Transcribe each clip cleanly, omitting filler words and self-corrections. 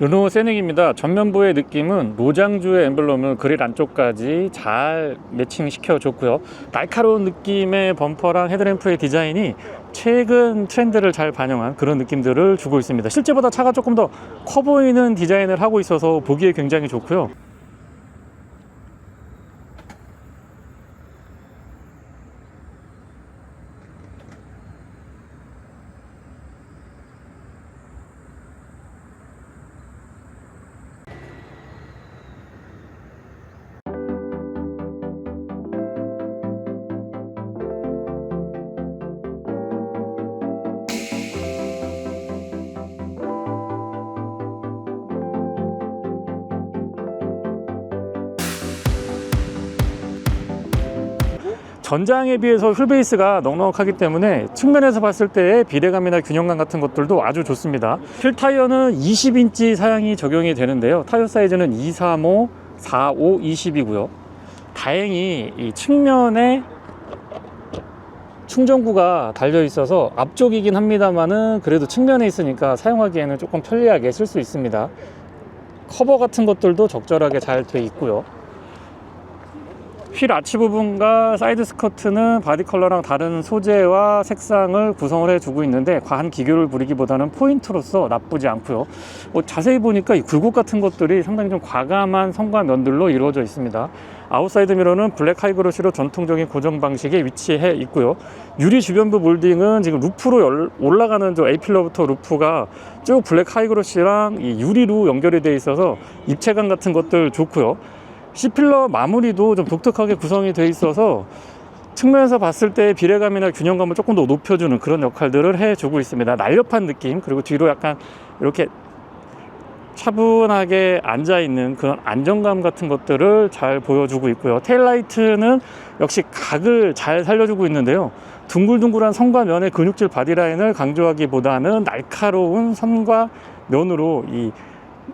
르노 세닉입니다. 전면부의 느낌은 노장주의 엠블럼을 그릴 안쪽까지 잘 매칭시켜 줬고요. 날카로운 느낌의 범퍼랑 헤드램프의 디자인이 최근 트렌드를 잘 반영한 그런 느낌들을 주고 있습니다. 실제보다 차가 조금 더 커 보이는 디자인을 하고 있어서 보기에 굉장히 좋고요. 전장에 비해서 휠베이스가 넉넉하기 때문에 측면에서 봤을 때의 비례감이나 균형감 같은 것들도 아주 좋습니다. 휠 타이어는 20인치 사양이 적용이 되는데요. 타이어 사이즈는 235, 45, 20이고요. 다행히 이 측면에 충전구가 달려 있어서 앞쪽이긴 합니다만은 그래도 측면에 있으니까 사용하기에는 조금 편리하게 쓸 수 있습니다. 커버 같은 것들도 적절하게 잘 돼 있고요. 휠 아치 부분과 사이드 스커트는 바디 컬러랑 다른 소재와 색상을 구성을 해주고 있는데 과한 기교를 부리기보다는 포인트로서 나쁘지 않고요. 자세히 보니까 이 굴곡 같은 것들이 상당히 좀 과감한 선과 면들로 이루어져 있습니다. 아웃사이드 미러는 블랙 하이그로시로 전통적인 고정 방식에 위치해 있고요. 유리 주변부 몰딩은 지금 루프로 올라가는 저 A필러부터 루프가 쭉 블랙 하이그로시랑 이 유리로 연결이 되어 있어서 입체감 같은 것들 좋고요. C필러 마무리도 좀 독특하게 구성이 되어 있어서 측면에서 봤을 때 비례감이나 균형감을 조금 더 높여주는 그런 역할들을 해주고 있습니다. 날렵한 느낌, 그리고 뒤로 약간 이렇게 차분하게 앉아있는 그런 안정감 같은 것들을 잘 보여주고 있고요. 테일라이트는 역시 각을 잘 살려주고 있는데요. 둥글둥글한 선과 면의 근육질 바디라인을 강조하기보다는 날카로운 선과 면으로 이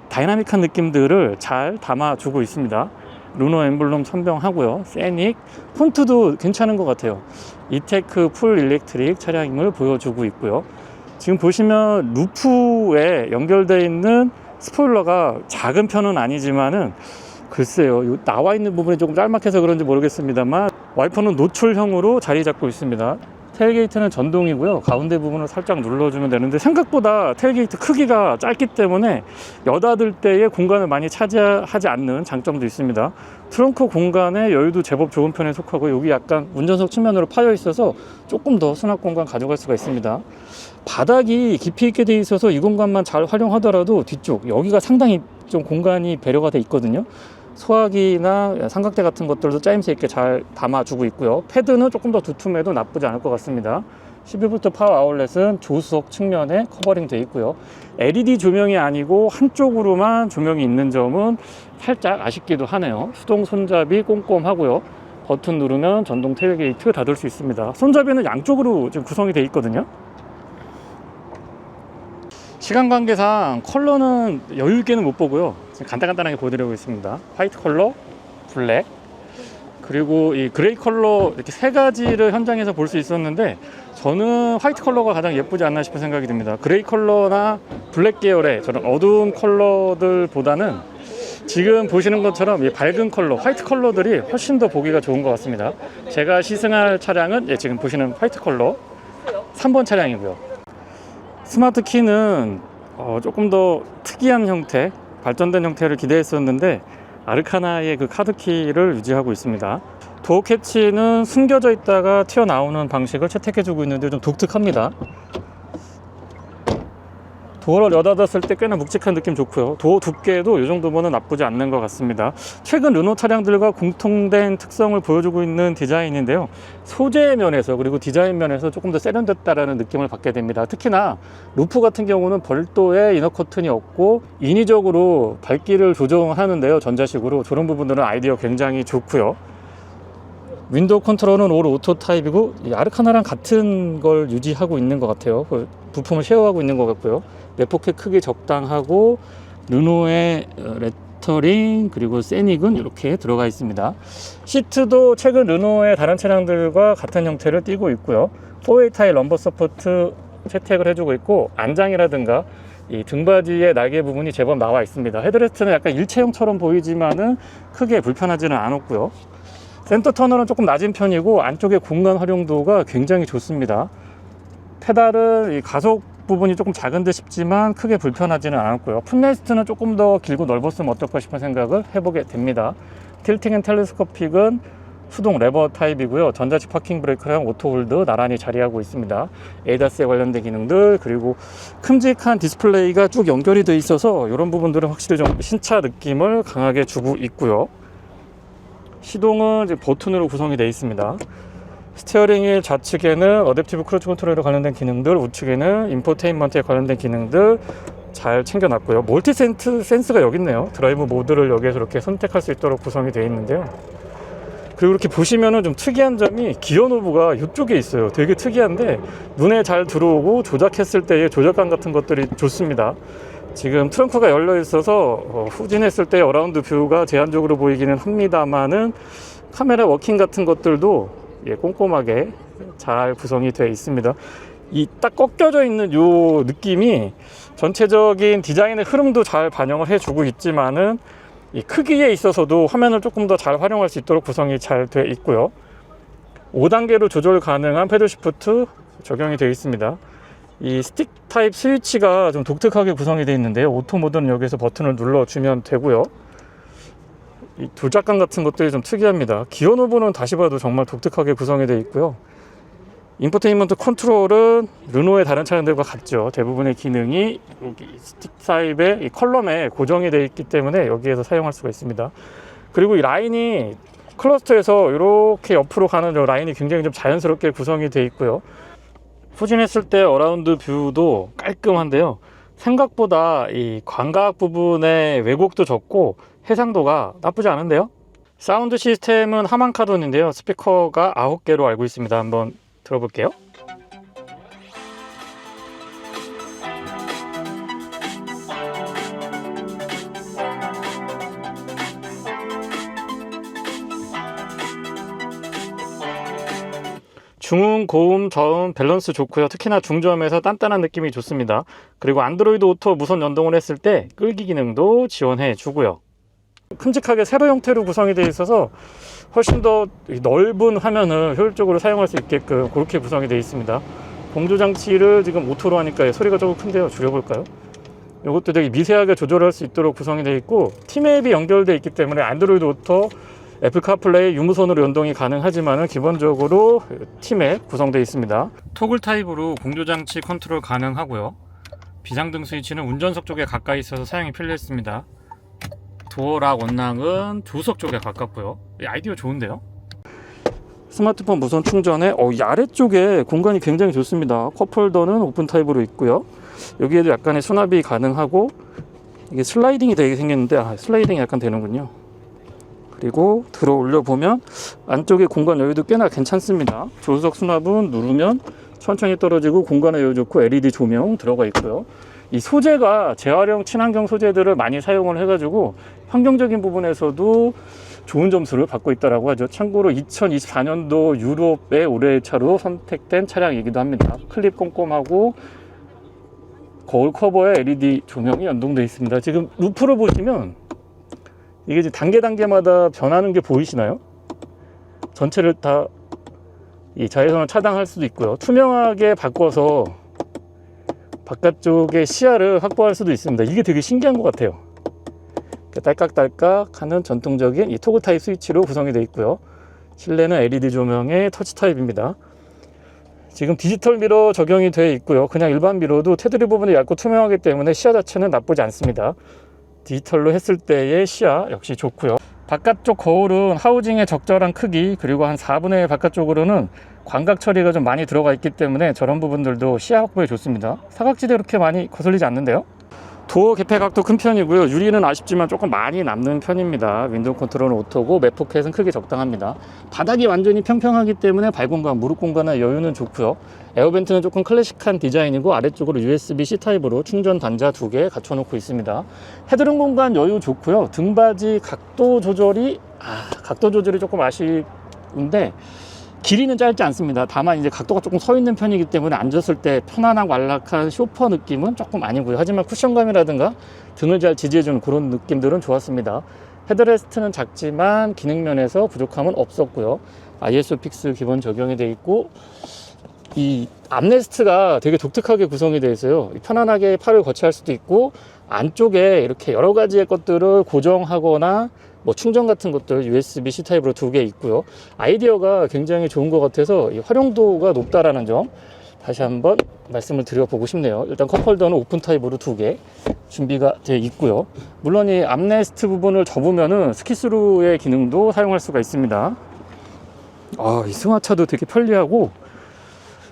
다이나믹한 느낌들을 잘 담아주고 있습니다. 르노 엠블럼 선명하고요. 세닉 폰트도 괜찮은 것 같아요. 이테크 풀 일렉트릭 차량임을 보여주고 있고요. 지금 보시면 루프에 연결되어 있는 스포일러가 작은 편은 아니지만은 글쎄요, 나와 있는 부분이 조금 짤막해서 그런지 모르겠습니다만 와이퍼는 노출형으로 자리 잡고 있습니다. 테일게이트는 전동이고요. 가운데 부분을 살짝 눌러주면 되는데 생각보다 테일게이트 크기가 짧기 때문에 여닫을 때의 공간을 많이 차지하지 않는 장점도 있습니다. 트렁크 공간의 여유도 제법 좋은 편에 속하고 여기 약간 운전석 측면으로 파여 있어서 조금 더 수납 공간 가져갈 수가 있습니다. 바닥이 깊이 있게 돼 있어서 이 공간만 잘 활용하더라도 뒤쪽 여기가 상당히 좀 공간이 배려가 돼 있거든요. 소화기나 삼각대 같은 것들도 짜임새 있게 잘 담아주고 있고요. 패드는 조금 더 두툼해도 나쁘지 않을 것 같습니다. 12V 파워 아울렛은 조수석 측면에 커버링 되어 있고요. LED 조명이 아니고 한쪽으로만 조명이 있는 점은 살짝 아쉽기도 하네요. 수동 손잡이 꼼꼼하고요. 버튼 누르면 전동 테일게이트 닫을 수 있습니다. 손잡이는 양쪽으로 지금 구성이 되어 있거든요. 시간 관계상 컬러는 여유 있게는 못 보고요. 지금 간단하게 보여드리고 있습니다. 화이트 컬러, 블랙, 그리고 이 그레이 컬러 이렇게 세 가지를 현장에서 볼 수 있었는데 저는 화이트 컬러가 가장 예쁘지 않나 싶은 생각이 듭니다. 그레이 컬러나 블랙 계열의 저런 어두운 컬러들보다는 지금 보시는 것처럼 이 밝은 컬러, 화이트 컬러들이 훨씬 더 보기가 좋은 것 같습니다. 제가 시승할 차량은 지금 보시는 화이트 컬러 3번 차량이고요. 스마트 키는 조금 더 특이한 형태, 발전된 형태를 기대했었는데 아르카나의 그 카드키를 유지하고 있습니다. 도어 캐치는 숨겨져 있다가 튀어나오는 방식을 채택해주고 있는데 좀 독특합니다. 도어를 여닫았을 때 꽤나 묵직한 느낌 좋고요. 도어 두께도 이 정도면 나쁘지 않는 것 같습니다. 최근 르노 차량들과 공통된 특성을 보여주고 있는 디자인인데요. 소재 면에서 그리고 디자인 면에서 조금 더 세련됐다라는 느낌을 받게 됩니다. 특히나 루프 같은 경우는 별도의 이너 커튼이 없고 인위적으로 밝기를 조정하는데요. 전자식으로 저런 부분들은 아이디어 굉장히 좋고요. 윈도우 컨트롤은 올 오토 타입이고 아르카나랑 같은 걸 유지하고 있는 것 같아요. 부품을 쉐어하고 있는 것 같고요. 내포켓 크기 적당하고 르노의 레터링 그리고 세닉은 이렇게 들어가 있습니다. 시트도 최근 르노의 다른 차량들과 같은 형태를 띠고 있고요. 4웨이 타일 럼버 서포트 채택을 해주고 있고 안장이라든가 이 등받이의 날개 부분이 제법 나와 있습니다. 헤드레스트는 약간 일체형처럼 보이지만은 크게 불편하지는 않았고요. 센터 터널은 조금 낮은 편이고 안쪽의 공간 활용도가 굉장히 좋습니다. 페달은 이 가속 부분이 조금 작은 듯 싶지만 크게 불편하지는 않았고요. 풋레스트는 조금 더 길고 넓었으면 어떨까 싶은 생각을 해보게 됩니다. 틸팅 앤 텔레스코픽은 수동 레버 타입이고요. 전자식 파킹 브레이크랑 오토홀드 나란히 자리하고 있습니다. 에이다스에 관련된 기능들, 그리고 큼직한 디스플레이가 쭉 연결이 돼 있어서 이런 부분들은 확실히 좀 신차 느낌을 강하게 주고 있고요. 시동은 이제 버튼으로 구성이 되어 있습니다. 스티어링 휠 좌측에는 어댑티브 크루즈 컨트롤에 관련된 기능들, 우측에는 인포테인먼트에 관련된 기능들 잘 챙겨놨고요. 멀티 센스가 여기 있네요. 드라이브 모드를 여기에서 이렇게 선택할 수 있도록 구성이 되어 있는데요. 그리고 이렇게 보시면은 좀 특이한 점이 기어 노브가 이쪽에 있어요. 되게 특이한데 눈에 잘 들어오고 조작했을 때의 조작감 같은 것들이 좋습니다. 지금 트렁크가 열려 있어서 후진했을 때 어라운드 뷰가 제한적으로 보이기는 합니다만은 카메라 워킹 같은 것들도 꼼꼼하게 잘 구성이 되어 있습니다. 이 딱 꺾여져 있는 요 느낌이 전체적인 디자인의 흐름도 잘 반영을 해주고 있지만은 이 크기에 있어서도 화면을 조금 더 잘 활용할 수 있도록 구성이 잘 되어 있고요. 5단계로 조절 가능한 패들 시프트 적용이 되어 있습니다. 이 스틱 타입 스위치가 좀 독특하게 구성이 되어 있는데요. 오토 모드는 여기서 버튼을 눌러주면 되고요. 이 조작감 같은 것들이 좀 특이합니다. 기어 노브는 다시 봐도 정말 독특하게 구성이 되어 있고요. 인포테인먼트 컨트롤은 르노의 다른 차량들과 같죠. 대부분의 기능이 여기 스틱 타입의 이 컬럼에 고정이 되어 있기 때문에 여기에서 사용할 수가 있습니다. 그리고 이 라인이 클러스터에서 이렇게 옆으로 가는 이 라인이 굉장히 좀 자연스럽게 구성이 되어 있고요. 후진했을 때 어라운드 뷰도 깔끔한데요. 생각보다 이 광각 부분의 왜곡도 적고 해상도가 나쁘지 않은데요. 사운드 시스템은 하만 카돈인데요. 스피커가 9개로 알고 있습니다. 한번 들어볼게요. 중음, 고음, 저음 밸런스 좋고요. 특히나 중저음에서 단단한 느낌이 좋습니다. 그리고 안드로이드 오토 무선 연동을 했을 때 끌기 기능도 지원해 주고요. 큼직하게 세로 형태로 구성이 되어 있어서 훨씬 더 넓은 화면을 효율적으로 사용할 수 있게끔 그렇게 구성이 되어 있습니다. 공조 장치를 지금 오토로 하니까 소리가 조금 큰데요. 줄여볼까요? 이것도 되게 미세하게 조절할 수 있도록 구성이 되어 있고 T맵이 연결되어 있기 때문에 안드로이드 오토, 애플 카플레이 유무선으로 연동이 가능하지만 기본적으로 T맵 구성되어 있습니다. 토글 타입으로 공조 장치 컨트롤 가능하고요. 비상등 스위치는 운전석 쪽에 가까이 있어서 사용이 편리했습니다. 도어락 원랑은 조석 쪽에 가깝고요. 아이디어 좋은데요? 스마트폰 무선 충전에 이 아래쪽에 공간이 굉장히 좋습니다. 컵홀더는 오픈 타입으로 있고요. 여기에도 약간의 수납이 가능하고 이게 슬라이딩이 되게 생겼는데 슬라이딩이 약간 되는군요. 그리고 들어 올려 보면 안쪽에 공간 여유도 꽤나 괜찮습니다. 조수석 수납은 누르면 천천히 떨어지고 공간의 여유 좋고 LED 조명 들어가 있고요. 이 소재가 재활용 친환경 소재들을 많이 사용을 해가지고 환경적인 부분에서도 좋은 점수를 받고 있다고 하죠. 참고로 2024년도 유럽의 올해의 차로 선택된 차량이기도 합니다. 클립 꼼꼼하고 거울 커버에 LED 조명이 연동되어 있습니다. 지금 루프를 보시면 이게 이제 단계마다 변하는 게 보이시나요? 전체를 다 이 자외선을 차단할 수도 있고요. 투명하게 바꿔서 바깥쪽의 시야를 확보할 수도 있습니다. 이게 되게 신기한 것 같아요. 딸깍딸깍 하는 전통적인 이 토글 타입 스위치로 구성이 되어 있고요. 실내는 LED 조명의 터치 타입입니다. 지금 디지털 미러 적용이 되어 있고요. 그냥 일반 미러도 테두리 부분이 얇고 투명하기 때문에 시야 자체는 나쁘지 않습니다. 디지털로 했을 때의 시야 역시 좋고요. 바깥쪽 거울은 하우징의 적절한 크기, 그리고 한 4분의 1 바깥쪽으로는 광각 처리가 좀 많이 들어가 있기 때문에 저런 부분들도 시야 확보에 좋습니다. 사각지대 그렇게 많이 거슬리지 않는데요. 도어 개폐각도 큰 편이고요. 유리는 아쉽지만 조금 많이 남는 편입니다. 윈도우 컨트롤은 오토고 맵 포켓은 크기 적당합니다. 바닥이 완전히 평평하기 때문에 발 공간, 무릎 공간의 여유는 좋고요. 에어벤트는 조금 클래식한 디자인이고 아래쪽으로 USB-C 타입으로 충전 단자 2개 갖춰놓고 있습니다. 헤드룸 공간 여유 좋고요. 등받이 각도 조절이 조금 아쉬운데 길이는 짧지 않습니다. 다만 이제 각도가 조금 서 있는 편이기 때문에 앉았을 때 편안하고 안락한 쇼퍼 느낌은 조금 아니고요. 하지만 쿠션감이라든가 등을 잘 지지해주는 그런 느낌들은 좋았습니다. 헤드레스트는 작지만 기능면에서 부족함은 없었고요. ISO 픽스 기본 적용이 되어 있고, 이 암레스트가 되게 독특하게 구성이 되어 있어요. 편안하게 팔을 거치할 수도 있고, 안쪽에 이렇게 여러 가지의 것들을 고정하거나 뭐 충전 같은 것들 USB-C 타입으로 2개 있고요. 아이디어가 굉장히 좋은 것 같아서 이 활용도가 높다라는 점 다시 한번 말씀을 드려보고 싶네요. 일단 컵홀더는 오픈 타입으로 2개 준비가 되어 있고요. 물론 이 암레스트 부분을 접으면은 스키스루의 기능도 사용할 수가 있습니다. 이 승하차도 되게 편리하고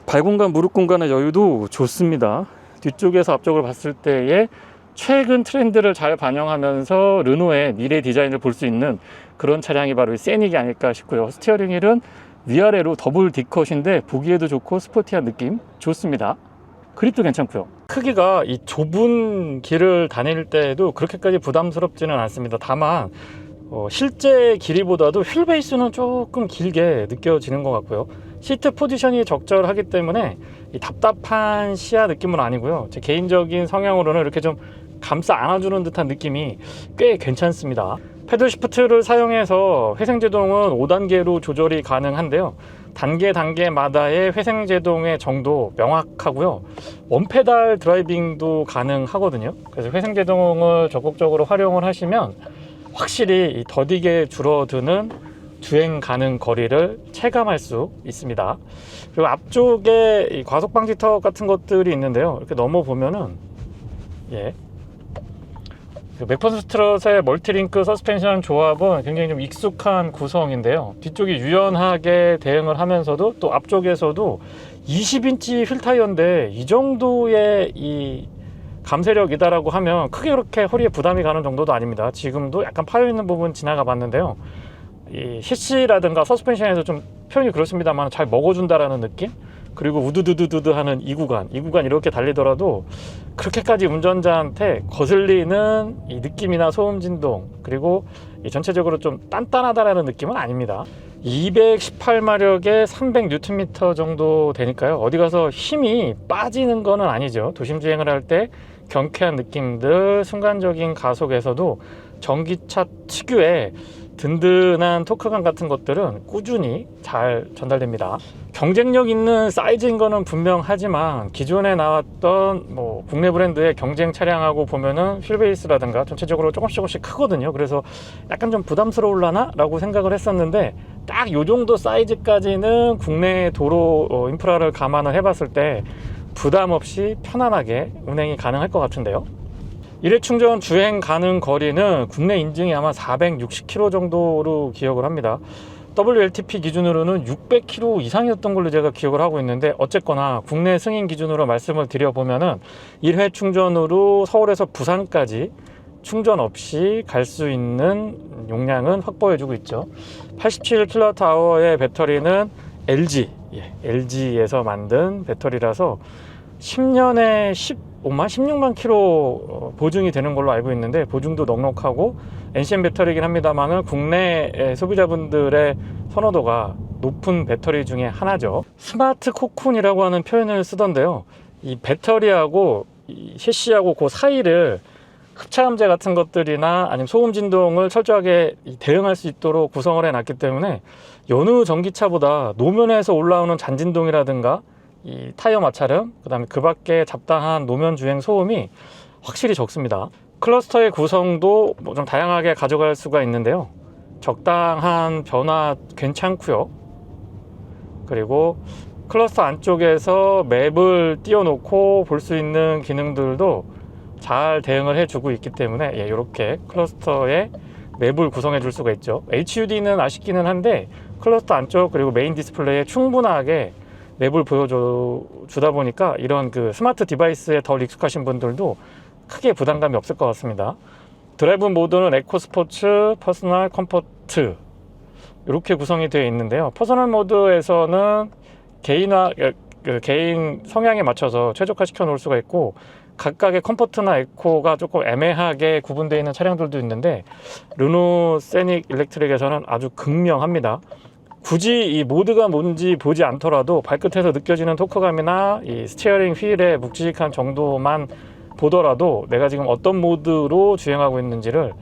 발 공간, 무릎 공간의 여유도 좋습니다. 뒤쪽에서 앞쪽을 봤을 때의 최근 트렌드를 잘 반영하면서 르노의 미래 디자인을 볼 수 있는 그런 차량이 바로 이 세닉이 아닐까 싶고요. 스티어링 휠은 위아래로 더블 D컷인데 보기에도 좋고 스포티한 느낌 좋습니다. 그립도 괜찮고요. 크기가 이 좁은 길을 다닐 때에도 그렇게까지 부담스럽지는 않습니다. 다만 실제 길이보다도 휠 베이스는 조금 길게 느껴지는 것 같고요. 시트 포지션이 적절하기 때문에 이 답답한 시야 느낌은 아니고요. 제 개인적인 성향으로는 이렇게 좀 감싸 안아주는 듯한 느낌이 꽤 괜찮습니다. 패들 시프트를 사용해서 회생제동은 5단계로 조절이 가능한데요. 단계마다의 회생제동의 정도 명확하고요. 원페달 드라이빙도 가능하거든요. 그래서 회생제동을 적극적으로 활용을 하시면 확실히 더디게 줄어드는 주행 가능 거리를 체감할 수 있습니다. 그리고 앞쪽에 이 과속 방지턱 같은 것들이 있는데요. 이렇게 넘어보면은 맥퍼슨 스트럿의 멀티링크 서스펜션 조합은 굉장히 좀 익숙한 구성인데요. 뒤쪽이 유연하게 대응을 하면서도 또 앞쪽에서도 20인치 휠 타이어인데 이 정도의 이 감쇄력이다라고 하면 크게 그렇게 허리에 부담이 가는 정도도 아닙니다. 지금도 약간 파여있는 부분 지나가 봤는데요. 이 시시라든가 서스펜션에서 좀 표현이 그렇습니다만 잘 먹어준다라는 느낌? 그리고 우두두두두두 하는 이 구간 이렇게 달리더라도 그렇게까지 운전자한테 거슬리는 이 느낌이나 소음 진동, 그리고 이 전체적으로 좀 단단하다라는 느낌은 아닙니다. 218마력에 300Nm 정도 되니까요. 어디 가서 힘이 빠지는 거는 아니죠. 도심 주행을 할 때 경쾌한 느낌들, 순간적인 가속에서도 전기차 특유의 든든한 토크감 같은 것들은 꾸준히 잘 전달됩니다. 경쟁력 있는 사이즈인 거는 분명하지만 기존에 나왔던 뭐 국내 브랜드의 경쟁 차량하고 보면은 휠베이스라든가 전체적으로 조금씩 크거든요. 그래서 약간 좀 부담스러울라나? 라고 생각을 했었는데 딱 요 정도 사이즈까지는 국내 도로 인프라를 감안을 해봤을 때 부담 없이 편안하게 운행이 가능할 것 같은데요. 일회 충전 주행 가능 거리는 국내 인증이 아마 460km 정도로 기억을 합니다. WLTP 기준으로는 600km 이상이었던 걸로 제가 기억을 하고 있는데, 어쨌거나 국내 승인 기준으로 말씀을 드려보면은 1회 충전으로 서울에서 부산까지 충전 없이 갈 수 있는 용량은 확보해주고 있죠. 87kWh의 배터리는 LG에서 만든 배터리라서 10년에 16만 킬로 보증이 되는 걸로 알고 있는데, 보증도 넉넉하고 NCM 배터리이긴 합니다만 국내 소비자분들의 선호도가 높은 배터리 중에 하나죠. 스마트 코쿤이라고 하는 표현을 쓰던데요. 이 배터리하고 이 셰시하고 그 사이를 흡차음재 같은 것들이나 아니면 소음 진동을 철저하게 대응할 수 있도록 구성을 해놨기 때문에 여느 전기차보다 노면에서 올라오는 잔진동이라든가 이 타이어 마찰음, 그 다음에 그 밖에 잡다한 노면 주행 소음이 확실히 적습니다. 클러스터의 구성도 뭐 좀 다양하게 가져갈 수가 있는데요. 적당한 변화 괜찮고요. 그리고 클러스터 안쪽에서 맵을 띄워놓고 볼 수 있는 기능들도 잘 대응을 해주고 있기 때문에 이렇게 클러스터에 맵을 구성해 줄 수가 있죠. HUD는 아쉽기는 한데 클러스터 안쪽 그리고 메인 디스플레이에 충분하게 맵을 보여주다 보니까 이런 그 스마트 디바이스에 덜 익숙하신 분들도 크게 부담감이 없을 것 같습니다. 드라이브 모드는 에코 스포츠, 퍼스널, 컴포트 이렇게 구성이 되어 있는데요. 퍼스널 모드에서는 개인 성향에 맞춰서 최적화 시켜 놓을 수가 있고, 각각의 컴포트나 에코가 조금 애매하게 구분되어 있는 차량들도 있는데 르노 세닉 일렉트릭에서는 아주 극명합니다. 굳이 이 모드가 뭔지 보지 않더라도 발끝에서 느껴지는 토크감이나 이 스티어링 휠의 묵직한 정도만 보더라도 내가 지금 어떤 모드로 주행하고 있는지를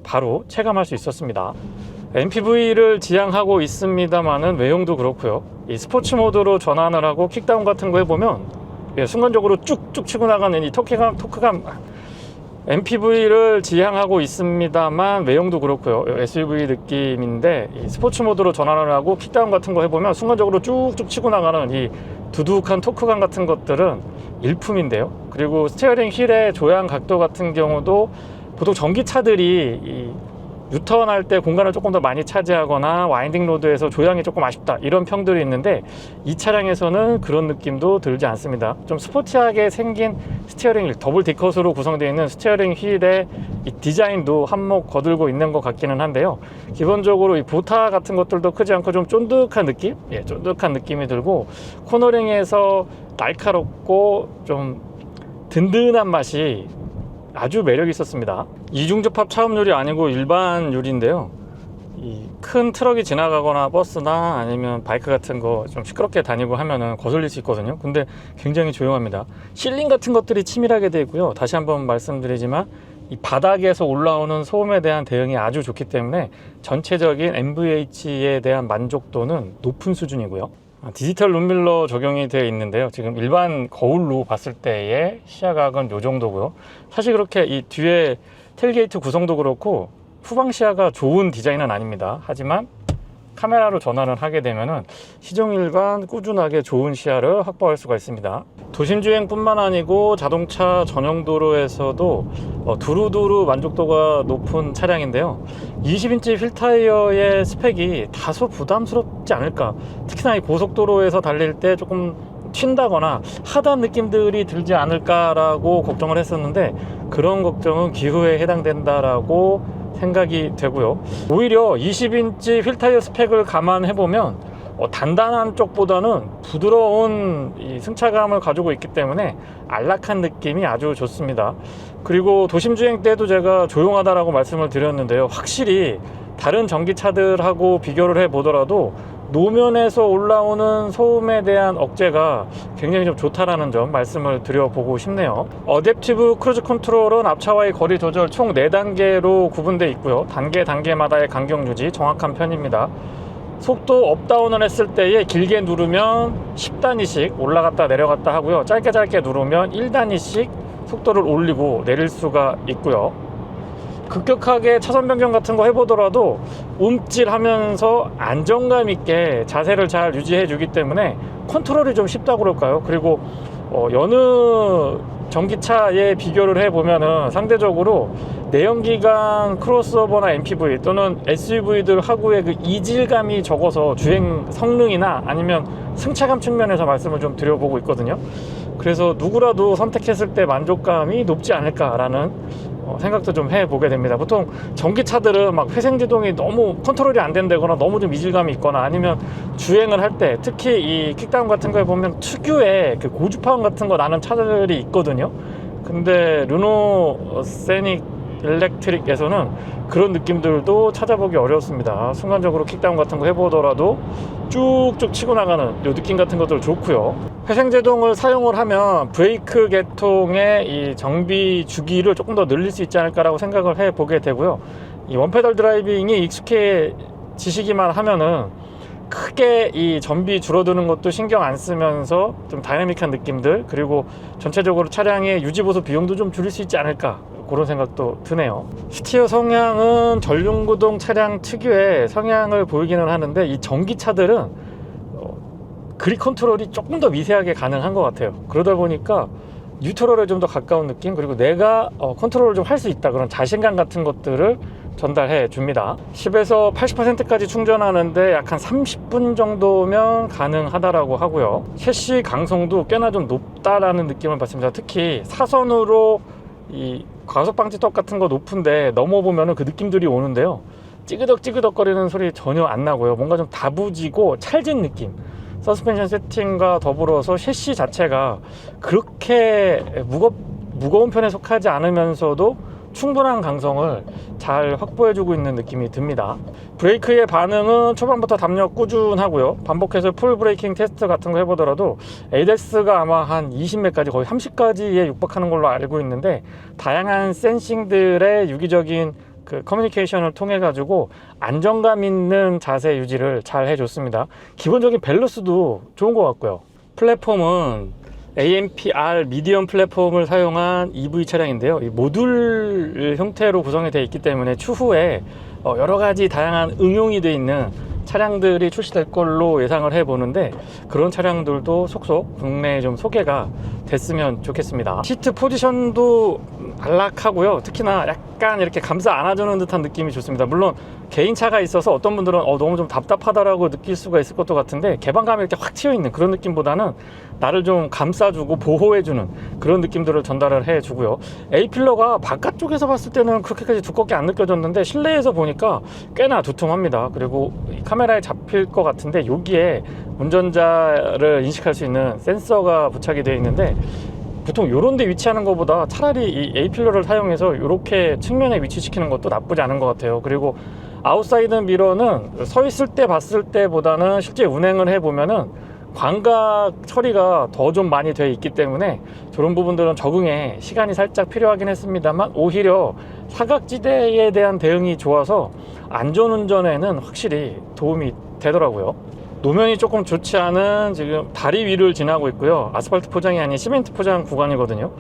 바로 체감할 수 있었습니다. MPV를 지향하고 있습니다만은 외형도 그렇고요. 이 스포츠 모드로 전환을 하고 킥다운 같은 거 해보면 순간적으로 쭉쭉 치고 나가는 이 토크감 MPV를 지향하고 있습니다만 외형도 그렇고요. SUV 느낌인데 이 스포츠 모드로 전환을 하고 킥다운 같은 거 해보면 순간적으로 쭉쭉 치고 나가는 이 두둑한 토크감 같은 것들은 일품인데요. 그리고 스티어링 휠의 조향 각도 같은 경우도 보통 전기차들이 이 유턴할 때 공간을 조금 더 많이 차지하거나 와인딩 로드에서 조향이 조금 아쉽다 이런 평들이 있는데 이 차량에서는 그런 느낌도 들지 않습니다. 좀 스포티하게 생긴 스티어링 휠, 더블 D컷으로 구성되어 있는 스티어링 휠의 이 디자인도 한몫 거들고 있는 것 같기는 한데요. 기본적으로 이 보타 같은 것들도 크지 않고 좀 쫀득한 느낌? 쫀득한 느낌이 들고 코너링에서 날카롭고 좀 든든한 맛이 아주 매력이 있었습니다. 이중접합 차음유리 아니고 일반 유리인데요. 이 큰 트럭이 지나가거나 버스나 아니면 바이크 같은 거 좀 시끄럽게 다니고 하면은 거슬릴 수 있거든요. 근데 굉장히 조용합니다. 실링 같은 것들이 치밀하게 되어 있고요. 다시 한번 말씀드리지만 이 바닥에서 올라오는 소음에 대한 대응이 아주 좋기 때문에 전체적인 NVH에 대한 만족도는 높은 수준이고요. 디지털 룸밀러 적용이 되어 있는데요. 지금 일반 거울로 봤을 때의 시야각은 이 정도고요. 사실 그렇게 이 뒤에 텔게이트 구성도 그렇고 후방 시야가 좋은 디자인은 아닙니다. 하지만 카메라로 전환을 하게 되면은 시종일관 꾸준하게 좋은 시야를 확보할 수가 있습니다. 도심주행뿐만 아니고 자동차 전용 도로에서도 두루두루 만족도가 높은 차량인데요. 20인치 휠타이어의 스펙이 다소 부담스럽지 않을까. 특히나 이 고속도로에서 달릴 때 조금 튄다거나 하단 느낌들이 들지 않을까라고 걱정을 했었는데 그런 걱정은 기후에 해당된다라고 생각이 되고요. 오히려 20인치 휠타이어 스펙을 감안해보면 단단한 쪽보다는 부드러운 이 승차감을 가지고 있기 때문에 안락한 느낌이 아주 좋습니다. 그리고 도심주행 때도 제가 조용하다라고 말씀을 드렸는데요. 확실히 다른 전기차들하고 비교를 해보더라도 노면에서 올라오는 소음에 대한 억제가 굉장히 좀 좋다라는 점 말씀을 드려보고 싶네요. 어댑티브 크루즈 컨트롤은 앞차와의 거리 조절 총 4단계로 구분되어 있고요. 단계마다의 간격 유지 정확한 편입니다. 속도 업다운을 했을 때에 길게 누르면 10단위씩 올라갔다 내려갔다 하고요. 짧게 누르면 1단위씩 속도를 올리고 내릴 수가 있고요. 급격하게 차선 변경 같은 거 해보더라도 움찔하면서 안정감 있게 자세를 잘 유지해 주기 때문에 컨트롤이 좀 쉽다고 그럴까요? 그리고 여느 전기차에 비교를 해보면은 상대적으로 내연기관 크로스오버나 MPV 또는 SUV들 하고의 그 이질감이 적어서 주행 성능이나 아니면 승차감 측면에서 말씀을 좀 드려보고 있거든요. 그래서 누구라도 선택했을 때 만족감이 높지 않을까라는 생각도 좀 해보게 됩니다. 보통 전기차들은 막 회생제동이 너무 컨트롤이 안 된다거나 너무 좀 이질감이 있거나 아니면 주행을 할 때 특히 이 킥다운 같은 거에 보면 특유의 그 고주파음 같은 거 나는 차들이 있거든요. 근데 르노 세닉 일렉트릭에서는 그런 느낌들도 찾아보기 어렵습니다. 순간적으로 킥다운 같은 거 해보더라도 쭉쭉 치고 나가는 요 느낌 같은 것들 좋고요. 회생제동을 사용을 하면 브레이크 계통의 이 정비 주기를 조금 더 늘릴 수 있지 않을까라고 생각을 해보게 되고요. 이 원페달 드라이빙이 익숙해지시기만 하면은 크게 이 전비 줄어드는 것도 신경 안 쓰면서 좀 다이나믹한 느낌들 그리고 전체적으로 차량의 유지보수 비용도 좀 줄일 수 있지 않을까 그런 생각도 드네요. 스티어 성향은 전륜구동 차량 특유의 성향을 보이기는 하는데 이 전기차들은 그립 컨트롤이 조금 더 미세하게 가능한 것 같아요. 그러다 보니까 뉴트럴에 좀 더 가까운 느낌 그리고 내가 컨트롤을 좀 할 수 있다 그런 자신감 같은 것들을 전달해 줍니다. 10에서 80%까지 충전하는데 약 한 30분 정도면 가능하다라고 하고요. 셰시 강성도 꽤나 좀 높다라는 느낌을 받습니다. 특히 사선으로 이 과속방지턱 같은 거 높은데 넘어보면은 그 느낌들이 오는데요. 찌그덕 거리는 소리 전혀 안 나고요. 뭔가 좀 다부지고 찰진 느낌. 서스펜션 세팅과 더불어서 셰시 자체가 그렇게 무거운 편에 속하지 않으면서도 충분한 강성을 잘 확보해주고 있는 느낌이 듭니다. 브레이크의 반응은 초반부터 담력 꾸준하고요. 반복해서 풀 브레이킹 테스트 같은 거 해보더라도 ADAS가 아마 한 20매까지 거의 30까지에 육박하는 걸로 알고 있는데, 다양한 센싱들의 유기적인 그 커뮤니케이션을 통해 가지고 안정감 있는 자세 유지를 잘 해줬습니다. 기본적인 밸런스도 좋은 것 같고요. 플랫폼은 AMPR 미디엄 플랫폼을 사용한 EV 차량인데요. 이 모듈 형태로 구성이 되어 있기 때문에 추후에 여러 가지 다양한 응용이 되어 있는 차량들이 출시될 걸로 예상을 해보는데, 그런 차량들도 속속 국내에 좀 소개가 됐으면 좋겠습니다. 시트 포지션도 안락하고요. 특히나 약간 이렇게 감싸 안아주는 듯한 느낌이 좋습니다. 물론 개인차가 있어서 어떤 분들은 너무 좀 답답하다라고 느낄 수가 있을 것도 같은데, 개방감이 이렇게 확 튀어있는 그런 느낌보다는 나를 좀 감싸주고 보호해주는 그런 느낌들을 전달을 해주고요. A필러가 바깥쪽에서 봤을 때는 그렇게까지 두껍게 안 느껴졌는데, 실내에서 보니까 꽤나 두툼합니다. 그리고 카메라에 잡힐 것 같은데 여기에 운전자를 인식할 수 있는 센서가 부착이 되어 있는데, 보통 이런 데 위치하는 것보다 차라리 이 A필러를 사용해서 이렇게 측면에 위치시키는 것도 나쁘지 않은 것 같아요. 그리고 아웃사이드 미러는 서 있을 때 봤을 때보다는 실제 운행을 해보면은 광각 처리가 더 좀 많이 되어 있기 때문에 저런 부분들은 적응에 시간이 살짝 필요하긴 했습니다만, 오히려 사각지대에 대한 대응이 좋아서 안전운전에는 확실히 도움이 되더라고요. 노면이 조금 좋지 않은 지금 다리 위를 지나고 있고요. 아스팔트 포장이 아닌 시멘트 포장 구간이거든요.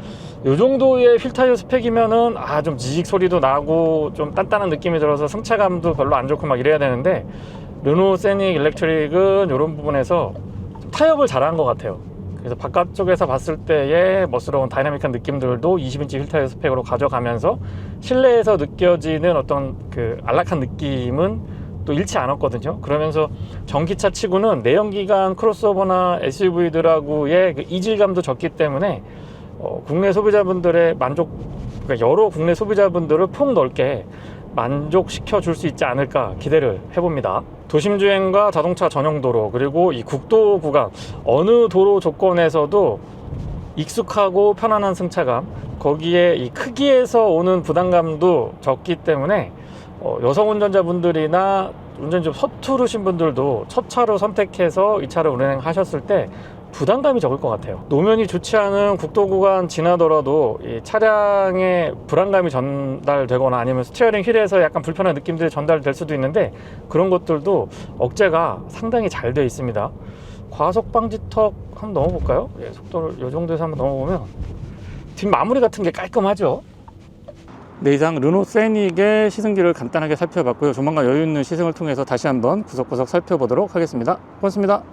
이 정도의 휠타이어 스펙이면은 좀 지직 소리도 나고 좀 단단한 느낌이 들어서 승차감도 별로 안 좋고 막 이래야 되는데, 르노 세닉 일렉트릭은 이런 부분에서 타협을 잘한 것 같아요. 그래서 바깥쪽에서 봤을 때의 멋스러운 다이나믹한 느낌들도 20인치 휠타이어 스펙으로 가져가면서 실내에서 느껴지는 어떤 그 안락한 느낌은 또 잃지 않았거든요. 그러면서 전기차 치고는 내연기관 크로스오버나 SUV들하고의 그 이질감도 적기 때문에 국내 소비자분들의 그러니까 여러 국내 소비자분들을 폭넓게 만족시켜 줄 수 있지 않을까 기대를 해봅니다. 도심주행과 자동차 전용 도로, 그리고 이 국도 구간, 어느 도로 조건에서도 익숙하고 편안한 승차감, 거기에 이 크기에서 오는 부담감도 적기 때문에 여성 운전자분들이나 운전이 좀 서투르신 분들도 첫 차로 선택해서 이 차를 운행하셨을 때 부담감이 적을 것 같아요. 노면이 좋지 않은 국도 구간 지나더라도 이 차량의 불안감이 전달되거나 아니면 스티어링 휠에서 약간 불편한 느낌들이 전달될 수도 있는데, 그런 것들도 억제가 상당히 잘 되어 있습니다. 과속 방지턱 한번 넘어볼까요? 속도를 이 정도에서 한번 넘어보면 뒷 마무리 같은 게 깔끔하죠. 네, 이상 르노 세닉의 시승기를 간단하게 살펴봤고요. 조만간 여유 있는 시승을 통해서 다시 한번 구석구석 살펴보도록 하겠습니다. 고맙습니다.